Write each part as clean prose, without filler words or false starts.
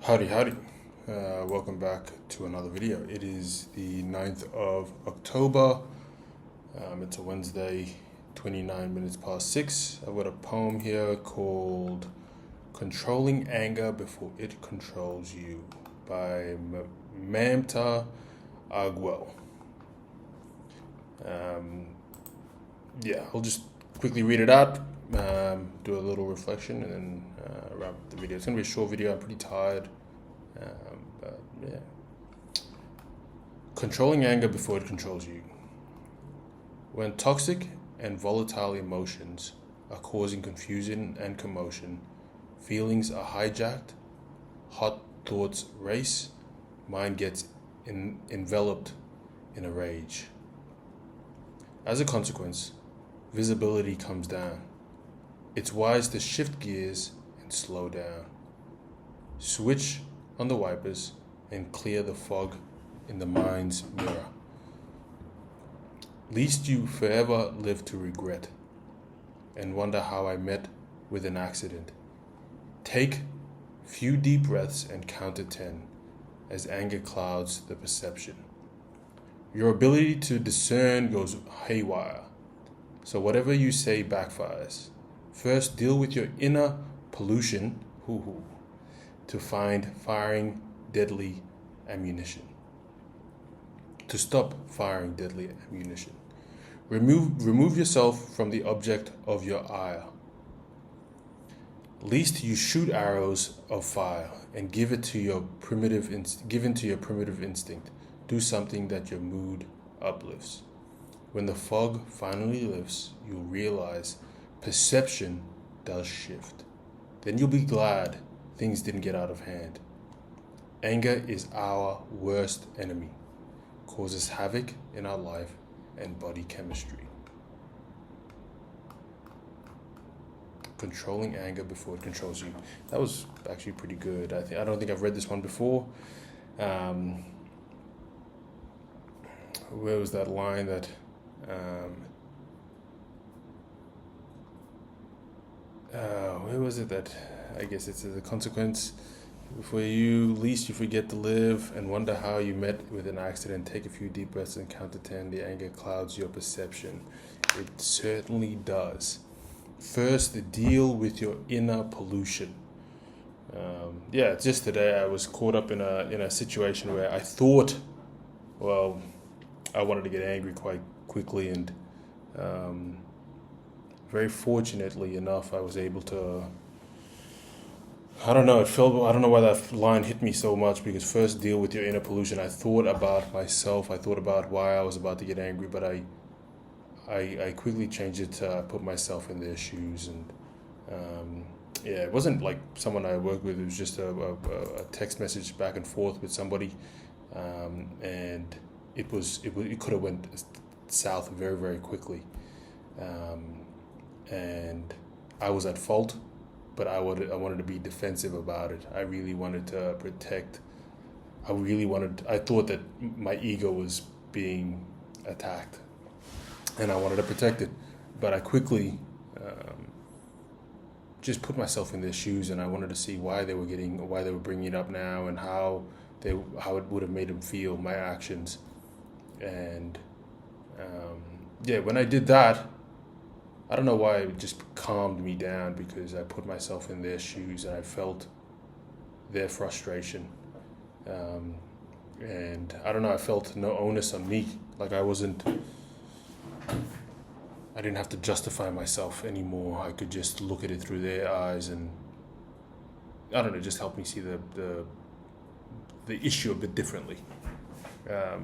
Howdy, howdy. Welcome back to another video. It is the 9th of October. It's a Wednesday, 29 minutes past 6. I've got a poem here called Controlling Anger Before It Controls You by Mamta Agwell. I'll just quickly read it out, do a little reflection, and then wrap up the video. It's going to be a short video. I'm pretty tired. But yeah. Controlling anger before it controls you. When toxic and volatile emotions are causing confusion and commotion, feelings are hijacked, hot thoughts race, mind gets enveloped in a rage. As a consequence, visibility comes down. It's wise to shift gears and slow down. Switch on the wipers and clear the fog in the mind's mirror. Lest you forever live to regret and wonder how I met with an accident. Take few deep breaths and count to 10 as anger clouds the perception. Your ability to discern goes haywire, so whatever you say backfires. First, deal with your inner pollution, to find firing deadly ammunition. To stop firing deadly ammunition. Remove yourself from the object of your ire. Lest you shoot arrows of fire and give into your primitive instinct. Do something that your mood uplifts. When the fog finally lifts, you'll realize perception does shift. Then you'll be glad things didn't get out of hand. Anger is our worst enemy, causes havoc in our life and body chemistry. Controlling anger before it controls you. That was actually pretty good. I don't think I've read this one before. Where was that line that where was it that I guess it's the consequence for you, least you forget to live and wonder how you met with an accident. Take a few deep breaths and count to 10. The anger clouds your perception. It certainly does. First, deal with your inner pollution. Just today I was caught up in a situation where I thought, I wanted to get angry quite quickly, and very fortunately enough, I was able to. I don't know why that line hit me so much, because first deal with your inner pollution. I thought about myself. I thought about why I was about to get angry, but I quickly changed it to put myself in their shoes. And it wasn't like someone I worked with. It was just a text message back and forth with somebody, and it could have went south very, very quickly, and I was at fault. But I wanted to be defensive about it. I really wanted to protect. I thought that my ego was being attacked, and I wanted to protect it. But I quickly just put myself in their shoes, and I wanted to see why they were bringing it up now, and how it would have made them feel, my actions. And when I did that, I don't know why it just calmed me down, because I put myself in their shoes and I felt their frustration. And I don't know, I felt no onus on me. Like I didn't have to justify myself anymore. I could just look at it through their eyes, and I don't know, just helped me see the issue a bit differently. That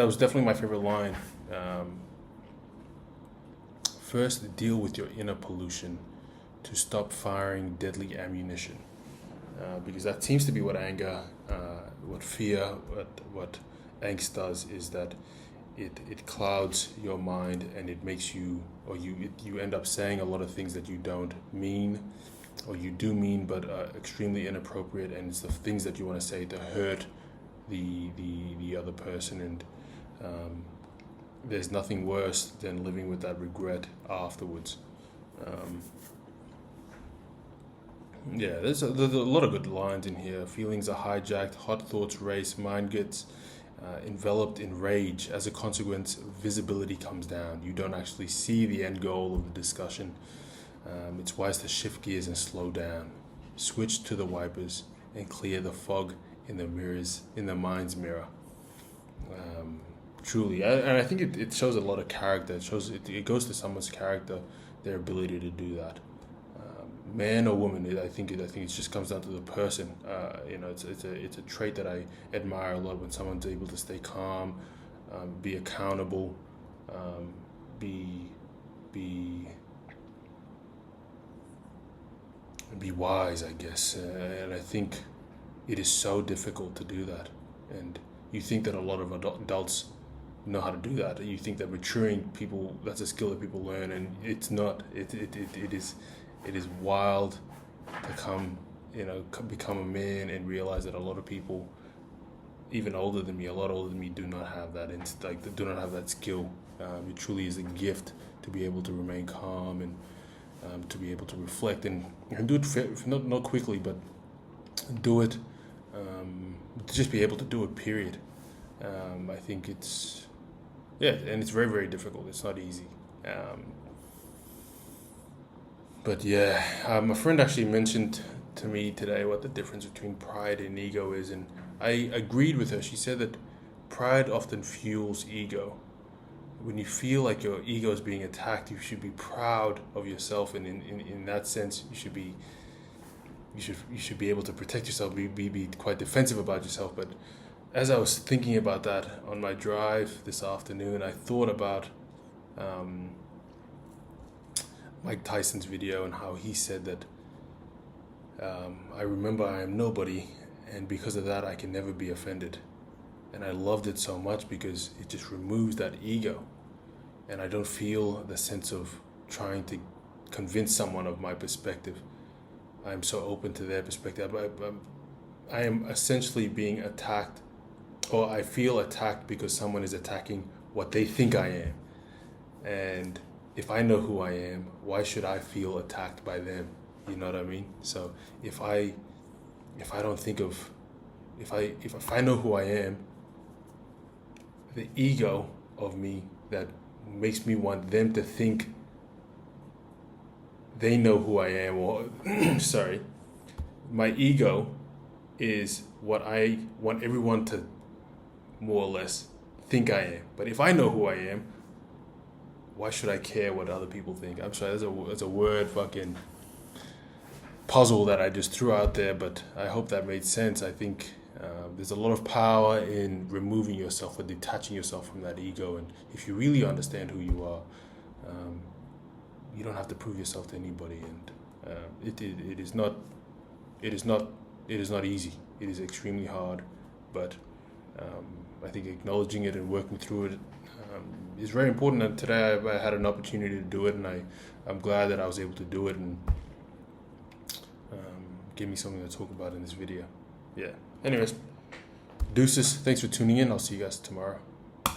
was definitely my favorite line. First, deal with your inner pollution to stop firing deadly ammunition. Because that seems to be what anger, what fear, what angst does, is that it clouds your mind, and it makes you, or you end up saying a lot of things that you don't mean, or you do mean, but are extremely inappropriate, and it's the things that you want to say to hurt the other person. And there's nothing worse than living with that regret afterwards. Yeah, there's a lot of good lines in here. Feelings are hijacked, hot thoughts race, mind gets enveloped in rage. As a consequence, visibility comes down. You don't actually see the end goal of the discussion. It's wise to shift gears and slow down. Switch to the wipers and clear the fog in the mirrors, in the mind's mirror. Um, Truly, and I think it shows a lot of character. It goes to someone's character, their ability to do that. Man or woman, I think it just comes down to the person. It's a trait that I admire a lot when someone's able to stay calm, be accountable, um, be be be wise, I guess. And I think it is so difficult to do that. And you think that a lot of adults know how to do that. You think that maturing people, that's a skill that people learn, and it's not. It is wild to become a man and realize that a lot of people, even older than me, a lot older than me, do not have that. Do not have that skill. It truly is a gift to be able to remain calm and to be able to reflect and do it not quickly, but do it. To just be able to do it. Period. I think it's and it's very very difficult. It's not easy. But yeah, a friend actually mentioned to me today what the difference between pride and ego is, and I agreed with her. She said that pride often fuels ego. When you feel like your ego is being attacked, you should be proud of yourself, and in that sense, you should be able to protect yourself, be quite defensive about yourself. But as I was thinking about that on my drive this afternoon, I thought about Mike Tyson's video and how he said that I remember I am nobody, and because of that I can never be offended. And I loved it so much because it just removes that ego, and I don't feel the sense of trying to convince someone of my perspective. I am so open to their perspective. I am essentially being attacked, or I feel attacked because someone is attacking what they think I am. And if I know who I am, why should I feel attacked by them? You know what I mean? So if I don't think of if I know who I am, the ego of me that makes me want them to think they know who I am, or sorry, my ego is what I want everyone to more or less think I am. But if I know who I am, why should I care what other people think? I'm sorry, that's a word fucking puzzle that I just threw out there, but I hope that made sense. I think there's a lot of power in removing yourself or detaching yourself from that ego. And if you really understand who you are, you don't have to prove yourself to anybody. And it is not easy. It is extremely hard, but I think acknowledging it and working through it is very important. And today I had an opportunity to do it, and I'm glad that I was able to do it, and give me something to talk about in this video. Yeah. Anyways, deuces. Thanks for tuning in. I'll see you guys tomorrow.